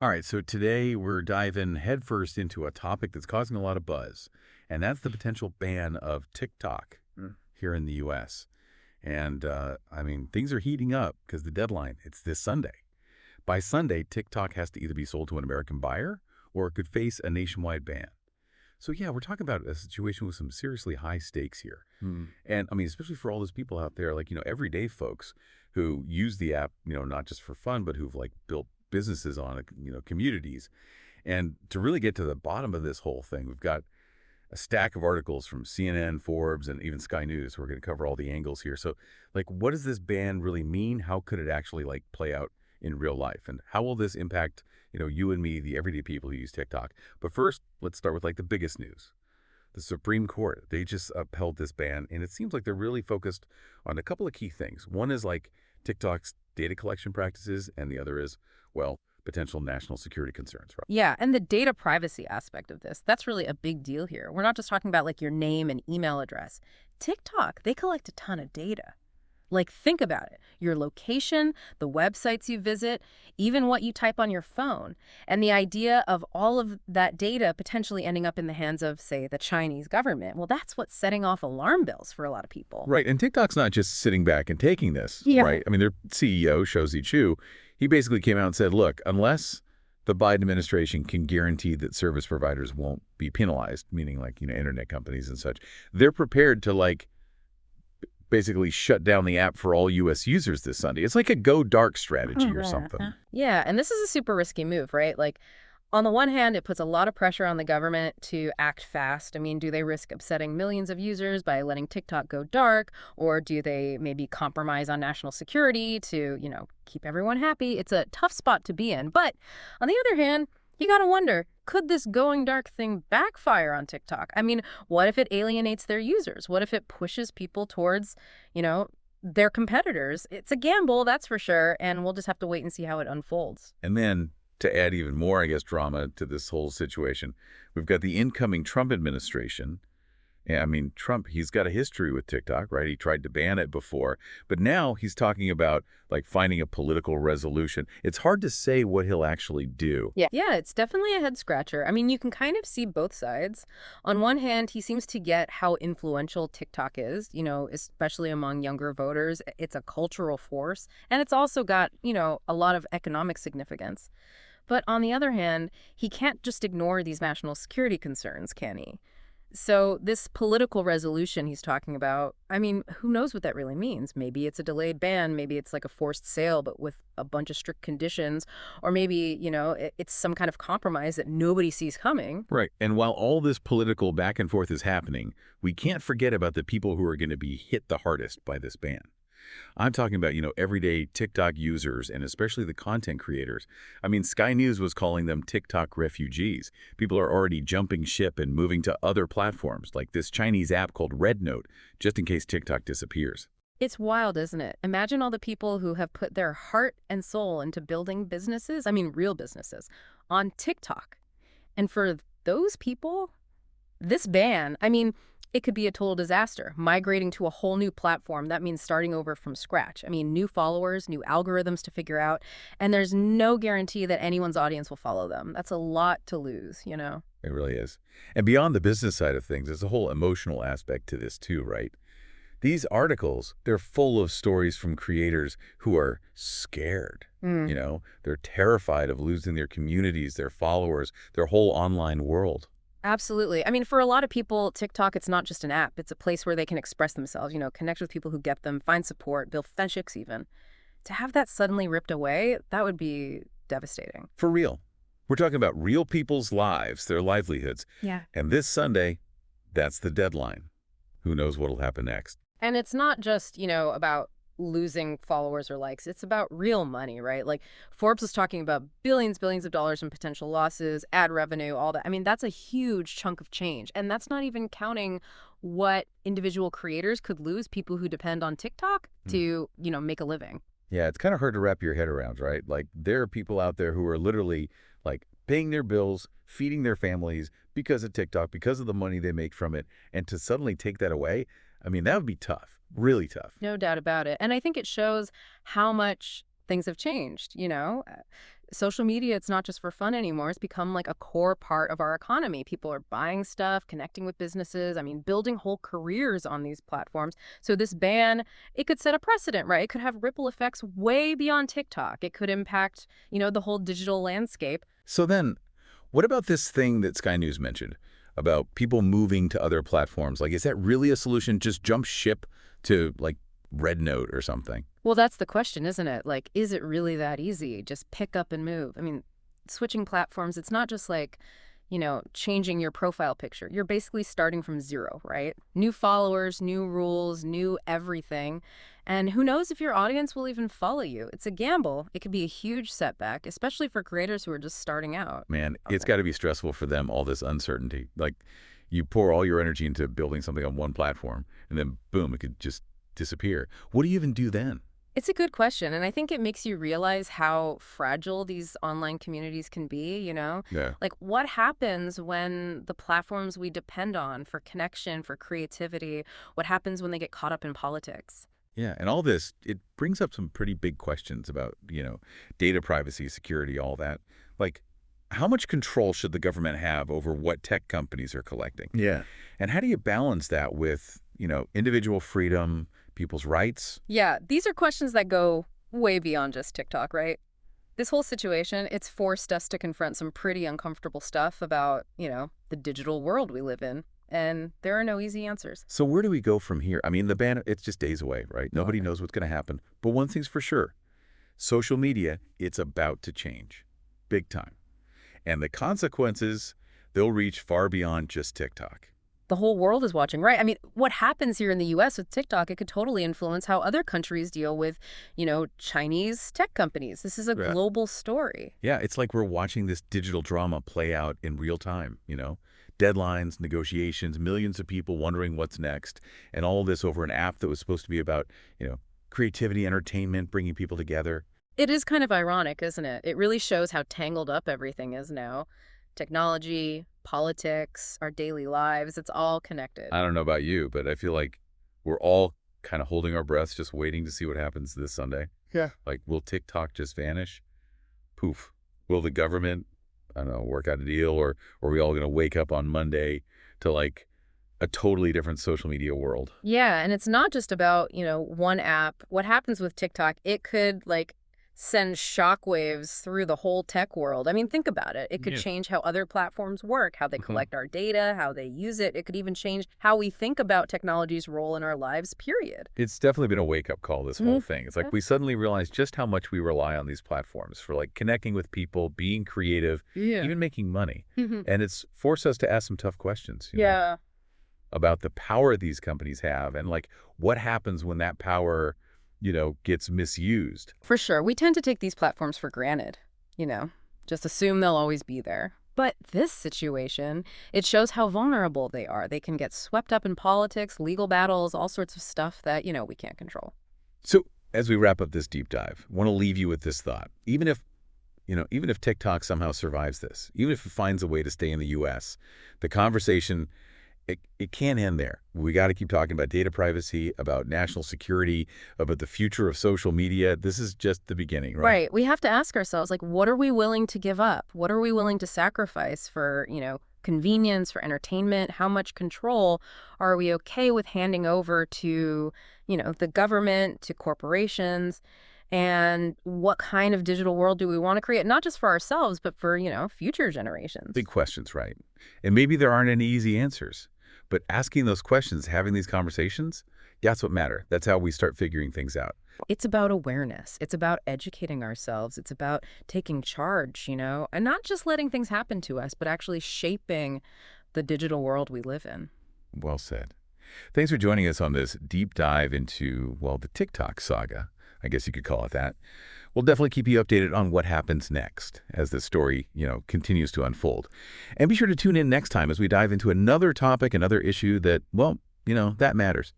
All right, so today we're diving headfirst into a topic that's causing a lot of buzz, and that's the potential ban of TikTok Mm. here in the U.S. And I mean, things are heating up because the deadline, it's this Sunday. By Sunday, TikTok has to either be sold to an American buyer or it could face a nationwide ban. So yeah, we're talking about a situation with some seriously high stakes here. Hmm. And I mean, especially for all those people out there, like, everyday folks who use the app, not just for fun, but who've like built businesses on it, communities. And to really get to the bottom of this whole thing, we've got a stack of articles from CNN, Forbes, and even Sky News. We're going to cover all the angles here. So, like, what does this ban really mean? How could it actually, like, play out in real life? And how will this impact, you and me, the everyday people who use TikTok? But first, let's start with, like, the biggest news. The Supreme Court, they just upheld this ban, and it seems like they're really focused on a couple of key things. One is, like, TikTok's data collection practices, and the other is, well, potential national security concerns, right? Yeah, and the data privacy aspect of this, that's really a big deal here. We're not just talking about like your name and email address. TikTok, they collect a ton of data. Like, think about it. Your location, the websites you visit, even what you type on your phone. And the idea of all of that data potentially ending up in the hands of, say, the Chinese government. Well, that's what's setting off alarm bells for a lot of people. Right, and TikTok's not just sitting back and taking this, Yeah. right? I mean, their CEO, Shou Chu, he basically came out and said, look, unless the Biden administration can guarantee that service providers won't be penalized, meaning like, internet companies and such, they're prepared to like basically shut down the app for all U.S. users this Sunday. It's like a go dark strategy or something. Yeah, and this is a super risky move, right? Like, on the one hand, it puts a lot of pressure on the government to act fast. I mean, do they risk upsetting millions of users by letting TikTok go dark? Or do they maybe compromise on national security to, keep everyone happy? It's a tough spot to be in. But on the other hand, you got to wonder, could this going dark thing backfire on TikTok? I mean, what if it alienates their users? What if it pushes people towards, their competitors? It's a gamble, that's for sure. And we'll just have to wait and see how it unfolds. And then to add even more, I guess, drama to this whole situation, we've got the incoming Trump administration. Yeah, I mean, Trump, he's got a history with TikTok, right? He tried to ban it before, but now he's talking about like finding a political resolution. It's hard to say what he'll actually do. Yeah, it's definitely a head scratcher. I mean, you can kind of see both sides. On one hand, he seems to get how influential TikTok is, especially among younger voters. It's a cultural force, and it's also got, a lot of economic significance. But on the other hand, he can't just ignore these national security concerns, can he? So this political resolution he's talking about, I mean, who knows what that really means? Maybe it's a delayed ban, maybe it's like a forced sale, but with a bunch of strict conditions, or maybe, it's some kind of compromise that nobody sees coming. Right. And while all this political back and forth is happening, we can't forget about the people who are going to be hit the hardest by this ban. I'm talking about, everyday TikTok users and especially the content creators. I mean, Sky News was calling them TikTok refugees. People are already jumping ship and moving to other platforms like this Chinese app called RedNote, just in case TikTok disappears. It's wild, isn't it? Imagine all the people who have put their heart and soul into building businesses, I mean, real businesses, on TikTok. And for those people, this ban, I mean, it could be a total disaster. Migrating to a whole new platform, that means starting over from scratch. I mean, new followers, new algorithms to figure out, and there's no guarantee that anyone's audience will follow them. That's a lot to lose, It really is. And beyond the business side of things, there's a whole emotional aspect to this too, right? These articles, they're full of stories from creators who are scared. They're terrified of losing their communities, their followers, their whole online world. Absolutely. I mean, for a lot of people, TikTok, it's not just an app. It's a place where they can express themselves, connect with people who get them, find support, build friendships even. To have that suddenly ripped away, that would be devastating. For real. We're talking about real people's lives, their livelihoods. Yeah. And this Sunday, that's the deadline. Who knows what'll happen next? And it's not just, about losing followers or likes. It's about real money, right? Like Forbes was talking about billions of dollars in potential losses, ad revenue, all that. I mean, that's a huge chunk of change. And that's not even counting what individual creators could lose, people who depend on TikTok to, make a living. Yeah, it's kind of hard to wrap your head around, right? Like there are people out there who are literally like paying their bills, feeding their families because of TikTok, because of the money they make from it. And to suddenly take that away, I mean, that would be tough. Really tough. No doubt about it. And I think it shows how much things have changed, social media, it's not just for fun anymore. It's become like a core part of our economy. People are buying stuff, connecting with businesses, I mean, building whole careers on these platforms. So this ban, it could set a precedent, right? It could have ripple effects way beyond TikTok. It could impact, the whole digital landscape. So then, what about this thing that Sky News mentioned about people moving to other platforms? Like, is that really a solution? Just jump ship to, like, Red Note or something? Well, that's the question, isn't it? Like, is it really that easy? Just pick up and move. I mean, switching platforms, it's not just like, changing your profile picture. You're basically starting from zero, right? New followers, new rules, new everything. And who knows if your audience will even follow you? It's a gamble. It could be a huge setback, especially for creators who are just starting out. Man, it's got to be stressful for them, all this uncertainty. Like, you pour all your energy into building something on one platform, and then, boom, it could just disappear. What do you even do then? It's a good question, and I think it makes you realize how fragile these online communities can be. Yeah. Like, what happens when the platforms we depend on for connection, for creativity, what happens when they get caught up in politics? Yeah, and all this, it brings up some pretty big questions about, data privacy, security, all that. Like, how much control should the government have over what tech companies are collecting? Yeah. And how do you balance that with, individual freedom, people's rights? Yeah, these are questions that go way beyond just TikTok, right? This whole situation, it's forced us to confront some pretty uncomfortable stuff about, the digital world we live in. And there are no easy answers. So where do we go from here? I mean, the ban, it's just days away, right? Nobody Okay. knows what's going to happen. But one thing's for sure. Social media, it's about to change. Big time. And the consequences, they'll reach far beyond just TikTok. The whole world is watching, right? I mean, what happens here in the US with TikTok, it could totally influence how other countries deal with, Chinese tech companies. This is a Yeah. global story. Yeah, it's like we're watching this digital drama play out in real time. Deadlines, negotiations, millions of people wondering what's next, and all of this over an app that was supposed to be about, creativity, entertainment, bringing people together. It is kind of ironic, isn't it? It really shows how tangled up everything is now. Technology, politics, our daily lives, it's all connected. I don't know about you, but I feel like we're all kind of holding our breaths, just waiting to see what happens this Sunday. Yeah. Like, will TikTok just vanish? Poof. Will the government, I don't know, work out a deal, or are we all going to wake up on Monday to, like, a totally different social media world? Yeah, and it's not just about, one app. What happens with TikTok, it could send shockwaves through the whole tech world. I mean, think about it. It could Yeah. change how other platforms work, how they Mhm. collect our data, how they use it. It could even change how we think about technology's role in our lives, period. It's definitely been a wake-up call, this whole thing. It's Yeah. like we suddenly realized just how much we rely on these platforms for, like, connecting with people, being creative, Yeah. even making money. Mhm. And it's forced us to ask some tough questions, Yeah. about the power these companies have and, like, what happens when that power, gets misused. For sure. We tend to take these platforms for granted, just assume they'll always be there. But this situation, it shows how vulnerable they are. They can get swept up in politics, legal battles, all sorts of stuff that, we can't control. So as we wrap up this deep dive, I want to leave you with this thought. Even if TikTok somehow survives this, even if it finds a way to stay in the U.S., the conversation, it can't end there. We got to keep talking about data privacy, about national security, about the future of social media. This is just the beginning, right? Right. We have to ask ourselves, what are we willing to give up? What are we willing to sacrifice for, convenience, for entertainment? How much control are we okay with handing over to, the government, to corporations? And what kind of digital world do we want to create, not just for ourselves, but for, future generations? Big questions, right? And maybe there aren't any easy answers. But asking those questions, having these conversations, that's what matter. That's how we start figuring things out. It's about awareness. It's about educating ourselves. It's about taking charge, and not just letting things happen to us, but actually shaping the digital world we live in. Well said. Thanks for joining us on this deep dive into, well, the TikTok saga. I guess you could call it that. We'll definitely keep you updated on what happens next as this story, continues to unfold. And be sure to tune in next time as we dive into another topic, another issue that, well, that matters.